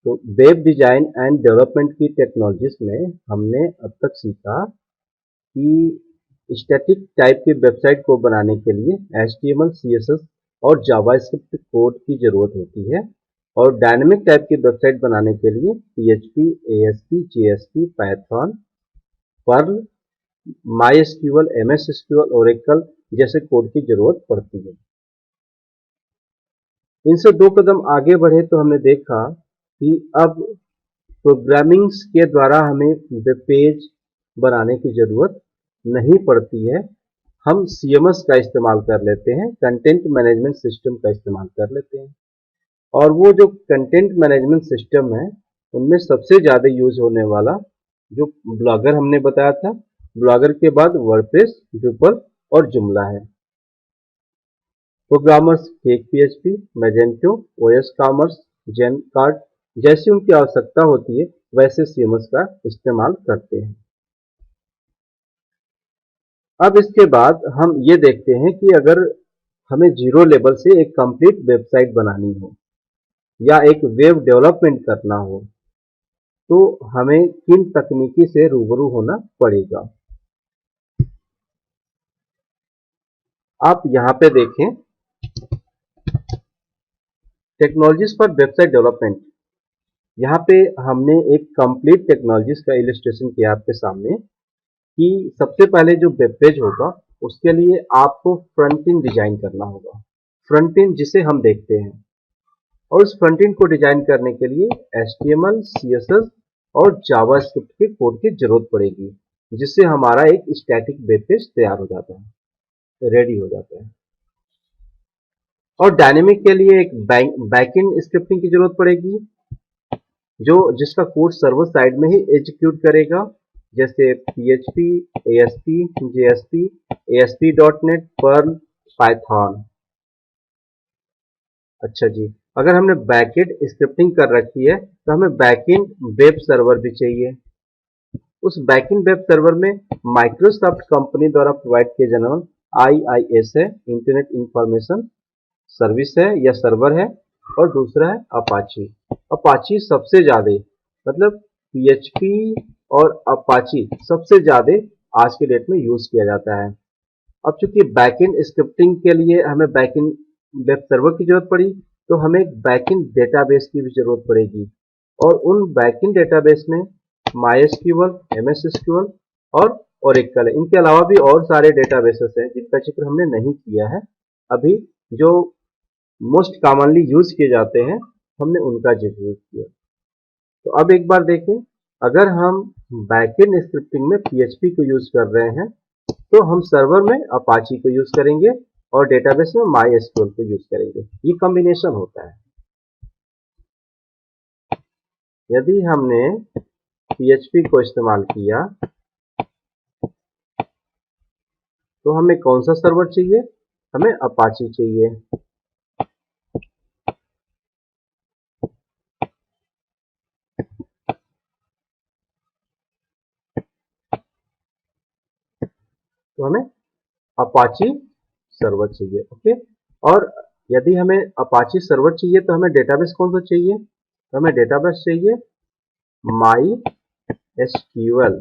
तो web design and development की technologies में हमने अब तक सीखा कि स्टैटिक टाइप की वेबसाइट को बनाने के लिए HTML, CSS और जावास्क्रिप्ट कोड की जरूरत होती है, और डायनेमिक टाइप की वेबसाइट बनाने के लिए PHP, ASP, JSP, Python, Perl, MySQL, MS SQL, Oracle जैसे कोड की जरूरत पड़ती है। इनसे 2 कदम आगे बढ़े तो हमने देखा कि अब प्रोग्रामिंग्स के द्वारा हमें वेब पेज बनाने की जरूरत नहीं पड़ती है। हम CMS का इस्तेमाल कर लेते हैं, कंटेंट मैनेजमेंट सिस्टम का इस्तेमाल कर लेते हैं। और वो जो कंटेंट मैनेजमेंट सिस्टम है, उनमें सबसे ज़्यादा यूज होने वाला जो ब्लॉगर हमने बताया था, ब्लॉगर के बाद वर्डप्रेस, ड्रूपल और जुमला है। Programmers cake PHP, Magento, OS commerce, Zen Cart जैसी उनकी आवश्यकता होती है वैसे CMS का इस्तेमाल करते हैं। अब इसके बाद हम ये देखते हैं कि अगर हमें जीरो लेवल से एक कंप्लीट वेबसाइट बनानी हो या एक वेब डेवलपमेंट करना हो तो हमें किन तकनीकी से रूबरू होना पड़ेगा। आप यहाँ पे देखें, टेक्नोलॉजीज फॉर वेबसाइट डेवलपमेंट। यहाँ पे हमने एक कंप्लीट टेक्नोलॉजीज का इलस्ट्रेशन किया आपके सामने कि सबसे पहले जो वेब पेज होगा उसके लिए आपको फ्रंट एंड डिजाइन करना होगा। फ्रंट एंड जिसे हम देखते हैं, और उस फ्रंट एंड को डिजाइन करने के लिए HTML, CSS और जावास्क्रिप्ट के कोड की जरूरत पड़ेगी, जिससे हमारा एक स्टैटिक वेब पेज तैयार हो जाता है, रेडी हो जाता है। और डायनेमिक के लिए एक बैकएंड स्क्रिप्टिंग की जरूरत पड़ेगी, जिसका कोड सर्वर साइड में ही एग्जीक्यूट करेगा, जैसे PHP, ASP, JSP, ASP.NET, Perl, Python. अच्छा जी, अगर हमने बैकएंड स्क्रिप्टिंग कर रखी है तो हमें बैकएंड वेब सर्वर भी चाहिए। उस बैकएंड वेब सर्वर में माइक्रोसॉफ्ट कंपनी द्वारा प्रोवाइड किए जाने वाला IIS है, इंटरनेट इंफॉर्मेशन सर्विस है या सर्वर है, और दूसरा है अपाची। अपाची सबसे ज्यादा, मतलब PHP और अपाची सबसे ज्यादा आज के डेट में यूज किया जाता है। अब चूंकि बैकएंड स्क्रिप्टिंग के लिए हमें बैकएंड वेब सर्वर की जरूरत पड़ी, तो हमें एक बैकएंड डेटाबेस की भी जरूरत पड़ेगी, और उन बैकएंड डेटाबेस में MySQL, MS SQL और ओरेकल है। इनके अलावा भी और सारे डेटाबेसेस हैं जिनका जिक्र हमने नहीं किया है अभी, जो मोस्ट कॉमनली यूज किए जाते हैं, हमने उनका जिक्र किया। तो अब एक बार देखें, अगर हम बैकएंड स्क्रिप्टिंग में PHP को यूज कर रहे हैं तो हम सर्वर में अपाची को यूज करेंगे और डेटाबेस में MySQL को यूज करेंगे। ये कॉम्बिनेशन होता है। यदि हमने PHP को इस्तेमाल किया तो हमें कौन सा सर्वर चाहिए? हमें अपाची चाहिए। तो हमें अपाची सर्वर चाहिए, ओके। और यदि हमें अपाची सर्वर चाहिए तो हमें डेटाबेस कौन सा चाहिए? तो हमें डेटाबेस चाहिए MySQL,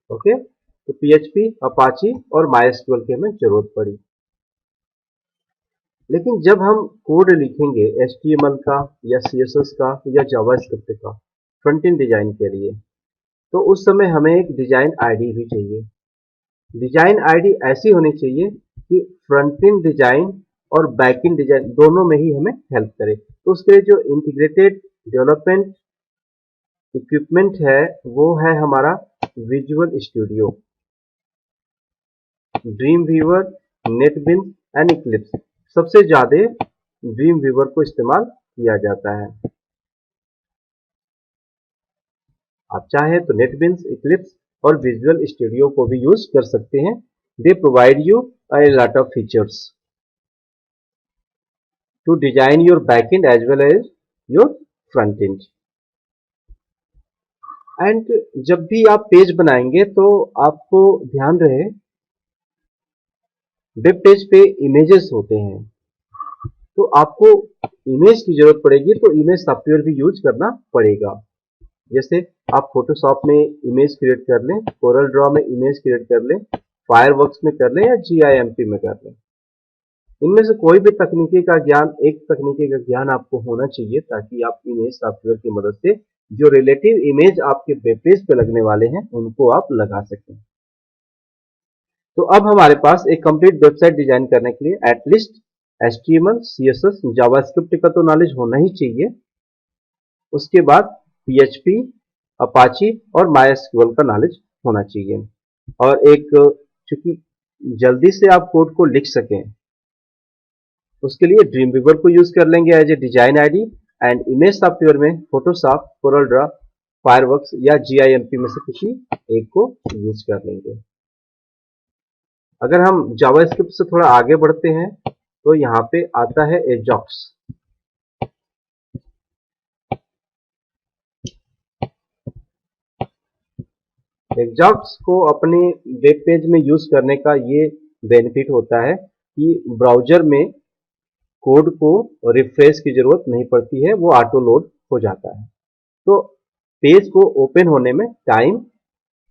ओके। तो PHP, अपाची और MySQL की हमें जरूरत पड़ी। लेकिन जब हम कोड लिखेंगे HTML का या CSS का या जावास्क्रिप्ट का फ्रंट एंड डिजाइन के लिए, तो उस समय हमें एक डिजाइन आईडी भी चाहिए। डिजाइन आईडी ऐसी होनी चाहिए कि फ्रंट एंड डिजाइन और बैक एंड डिजाइन दोनों में ही हमें हेल्प करे। तो उसके लिए जो इंटीग्रेटेड डेवलपमेंट इक्विपमेंट है वो है हमारा visual studio, Dreamweaver, NetBeans and Eclipse. सबसे ज्यादा ड्रीम व्यूअर को इस्तेमाल किया जाता है। आप चाहे तो नेटबिन्स, इक्लिप्स और विजुअल स्टूडियो को भी यूज कर सकते हैं। They provide you a lot of features to design your backend as well as your front end. And जब भी आप पेज बनाएंगे तो आपको ध्यान रहे, वेब पेज पे इमेजेस होते हैं, तो आपको इमेज की जरूरत पड़ेगी, तो इमेज सॉफ्टवेयर भी यूज करना पड़ेगा। जैसे आप फोटोशॉप में इमेज क्रिएट कर लें, कोरल ड्रॉ में इमेज क्रिएट कर लें, फायरवर्क्स में कर लें या GIMP में कर लें। इनमें से कोई भी तकनीकी का ज्ञान, एक तकनीकी का ज्ञान आपको होना चाहिए, ताकि आप इमेज सॉफ्टवेयर की मदद से जो रिलेटिव इमेज आपके वेब पेज पे लगने वाले हैं उनको आप लगा सकें। तो अब हमारे पास एक कंप्लीट वेबसाइट डिजाइन करने के लिए एटलीस्ट HTML, CSS, जावास्क्रिप्ट का तो नॉलेज होना ही चाहिए। उसके बाद PHP, अपाची और MySQL का नॉलेज होना चाहिए। और एक, चूंकि जल्दी से आप कोड को लिख सकें, उसके लिए ड्रीमवीवर को यूज कर लेंगे as a design ID, and image software में फोटोशॉप, कोरल ड्रॉ, फायरवर्क्स या GIMP में से किसी एक को यूज कर लेंगे। अगर हम जावास्क्रिप्ट से थोड़ा आगे बढ़ते हैं तो यहाँ पे आता है एजॉक्स। एजॉक्स को अपने वेब पेज में यूज करने का ये बेनिफिट होता है कि ब्राउजर में कोड को रिफ्रेश की जरूरत नहीं पड़ती है, वो ऑटो लोड हो जाता है, तो पेज को ओपन होने में टाइम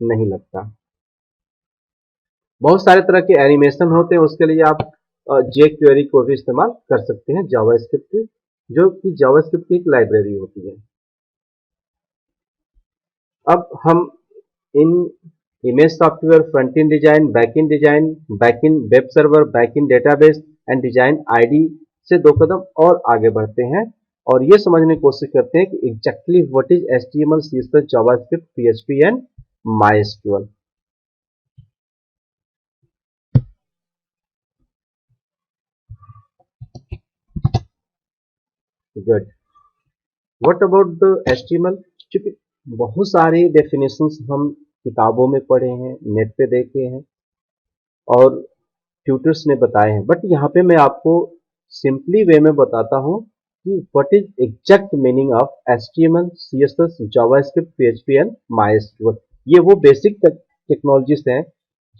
नहीं लगता। बहुत सारे तरह के एनिमेशन होते हैं, उसके लिए आप jQuery को भी इस्तेमाल कर सकते हैं, जावास्क्रिप्ट की, जो कि जावास्क्रिप्ट की एक लाइब्रेरी होती है। अब हम इन image software, front end design, back and web server, back and database and design ID से 2 कदम और आगे बढ़ते हैं और ये समझने की कोशिश करते हैं कि exactly what is HTML, CSS, JavaScript, PHP and MySQL। Good. What about the HTML? क्योंकि बहुत सारे डेफिनेशंस हम किताबों में पढ़े हैं, नेट पे देखे हैं और ट्यूटर्स ने बताए हैं, बट यहाँ पे मैं आपको सिंपली वे में बताता हूँ कि what is exact meaning of HTML, CSS, JavaScript, PHP and MySQL। ये वो बेसिक टेक्नोलॉजीज हैं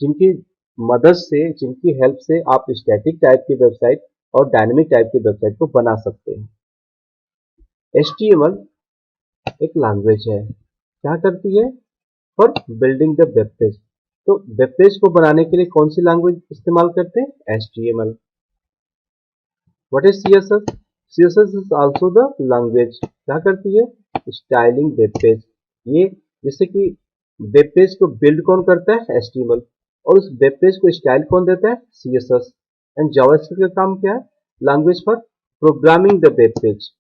जिनकी मदद से, जिनकी हेल्प से आप स्टैटिक टाइप की वेबसाइट और डायनेमिक टाइप की वेबसाइट को बना सकते हैं। HTML एक लैंग्वेज है, क्या करती है? For building the web page. तो वेब पेज को बनाने के लिए कौन सी लैंग्वेज इस्तेमाल करते हैं? HTML। What is CSS? CSS is also the language, क्या करती है? Styling web page. ये जैसे कि वेब पेज को बिल्ड कौन करता है? HTML। और उस वेब पेज को स्टाइल कौन देता है? CSS। एंड जावास्क्रिप्ट का काम क्या है? Language for programming the web page.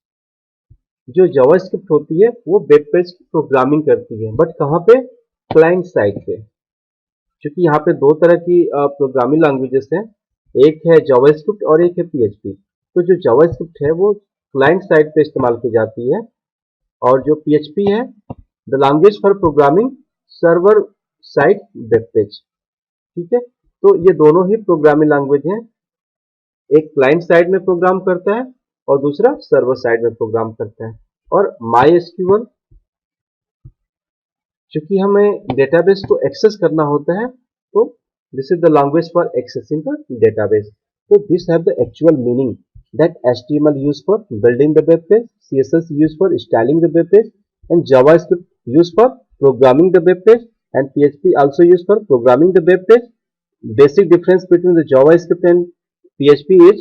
जो जावास्क्रिप्ट होती है वो वेब पेज की प्रोग्रामिंग करती है, बट कहाँ पे? क्लाइंट साइड पे। क्योंकि यहाँ पे 2 तरह की प्रोग्रामिंग लैंग्वेजेस हैं, एक है जावास्क्रिप्ट और एक है PHP। तो जो जावास्क्रिप्ट है वो क्लाइंट साइड पे इस्तेमाल की जाती है और जो PHP है, the language for programming server side web page. ठीक है, तो ये दोनों ही प्रोग्रामिंग लैंग्वेज हैं, एक क्लाइंट साइड में प्रोग्राम करता है और दूसरा सर्वर साइड में प्रोग्राम करता है। और MySQL, चूंकि हमें डेटाबेस को एक्सेस करना होता है, तो this is the language for accessing the database. तो this have the actual meaning that HTML used for building the web page, CSS used for styling the web page, and JavaScript used for programming the web page, and PHP also used for programming the web page. Basic difference between the JavaScript and PHP is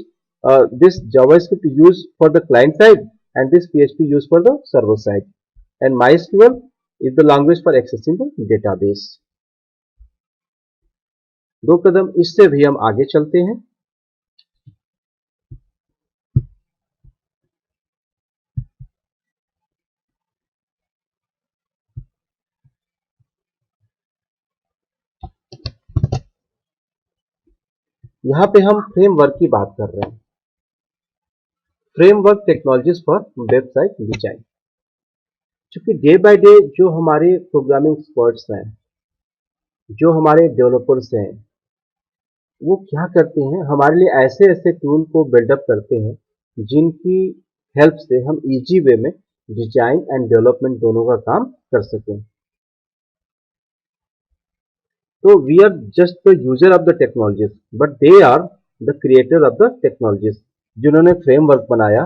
this JavaScript used for the client side and this PHP used for the server side. And MySQL is the language for accessing the database. 2 कदम इससे भी हम आगे चलते हैं। यहां पे हम framework की बात कर रहे हैं, framework technologies for website design. क्योंकि डे बाय डे जो हमारे प्रोग्रामिंग एक्सपर्ट्स हैं, जो हमारे डेवलपर्स हैं, वो क्या करते हैं, हमारे लिए ऐसे ऐसे टूल को बिल्डअप करते हैं जिनकी हेल्प से हम इजी वे में डिजाइन एंड डेवलपमेंट दोनों का काम कर सकें। तो we are just the user of the technologies, but they are the creator of the technologies. जिन्होंने फ्रेमवर्क बनाया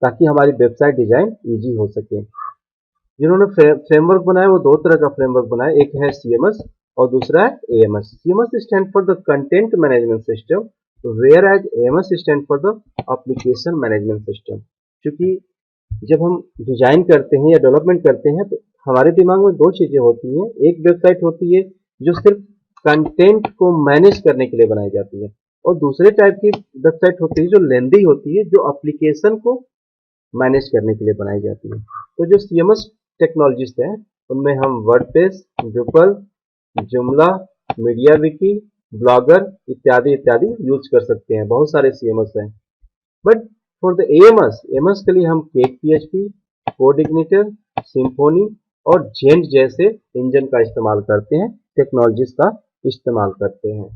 ताकि हमारी वेबसाइट डिजाइन इजी हो सके। जिन्होंने फ्रेमवर्क बनाया वो दो तरह का फ्रेमवर्क बनाया, एक है CMS और दूसरा है AMS। CMS stand for the content management system, where as AMS stand for the application management system. क्योंकि जब हम डिजाइन करते हैं या डेवलपमेंट करते हैं तो हमारे दिमाग में दो चीजें होती हैं। एक वेबसाइट होती है जो सिर्फ कंटेंट को मैनेज करने के लिए बनाई जाती है, और दूसरे टाइप की वेबसाइट होती है जो लेंदी होती है, जो एप्लीकेशन को मैनेज करने के लिए बनाई जाती है। तो जो CMS टेक्नोलॉजिस्ट हैं उनमें हम वर्डप्रेस, ड्रूपल, जुमला, मीडिया विकी, ब्लॉगर इत्यादि इत्यादि यूज कर सकते हैं। बहुत सारे CMS हैं। बट फॉर द AMS के लिए हम cake PHP, code igniter, symphony और जेंट जैसे इंजन का इस्तेमाल करते हैं, टेक्नोलॉजीज का इस्तेमाल करते हैं।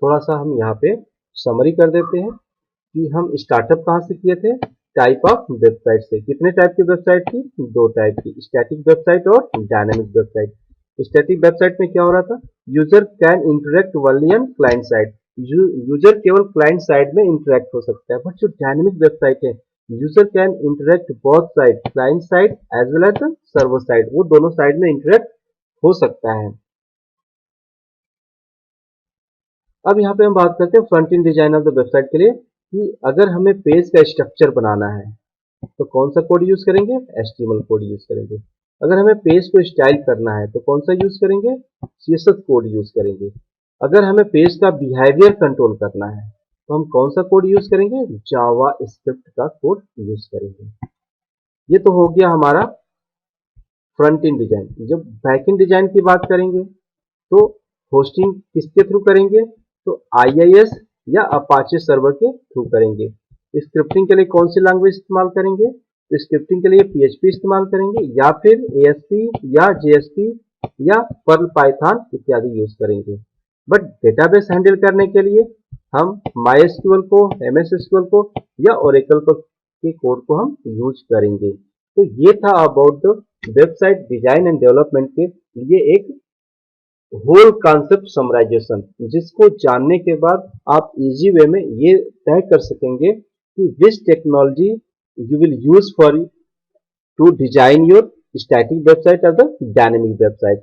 थोड़ा सा हम यहाँ पे समरी कर देते हैं कि हम स्टार्टअप कहाँ से किए थे। टाइप ऑफ वेबसाइट से। कितने टाइप की वेबसाइट थी? दो टाइप की, स्टैटिक वेबसाइट और डायनेमिक वेबसाइट। स्टैटिक वेबसाइट में क्या हो रहा था? User can interact only on client side, user केवल क्लाइंट साइड में इंटरेक्ट हो सकता है। बट जो डायनेमिक वेबसाइट है, user can interact both side, client side as well as server side, वो दोनों साइड में इंटरेक्ट हो सकता है। अब यहाँ पे हम बात करते हैं front end design of the website के लिए, कि अगर हमें पेज का स्ट्रक्चर बनाना है तो कौन सा कोड यूज करेंगे? HTML कोड यूज करेंगे। अगर हमें पेज को स्टाइल करना है तो कौन सा यूज करेंगे? CSS कोड यूज करेंगे। अगर हमें पेज का बिहेवियर कंट्रोल करना है तो हम कौन सा कोड यूज करेंगे? जावा स्क्रिप्ट का कोड यूज करेंगे। ये तो हो गया हमारा फ्रंट एंड डिजाइन। जब बैक एंड डिजाइन की बात करेंगे तो होस्टिंग किसके थ्रू करेंगे? तो IIS या अपाचे सर्वर के थ्रू करेंगे। स्क्रिप्टिंग के लिए कौन सी लैंग्वेज इस्तेमाल करेंगे? तो स्क्रिप्टिंग के लिए PHP इस्तेमाल करेंगे, या फिर ASP या JSP या पर्ल पाइथन इत्यादि यूज करेंगे। बट डेटाबेस हैंडल करने के लिए हम MySQL को, MS SQL को या Oracle के कोड को हम यूज करेंगे। तो ये था about the website design and development के लिए एक होल कॉन्सेप्ट समराइजेशन, जिसको जानने के बाद आप इजी वे में ये तय कर सकेंगे कि which technology you will use for to design your static website और द डायनेमिक वेबसाइट।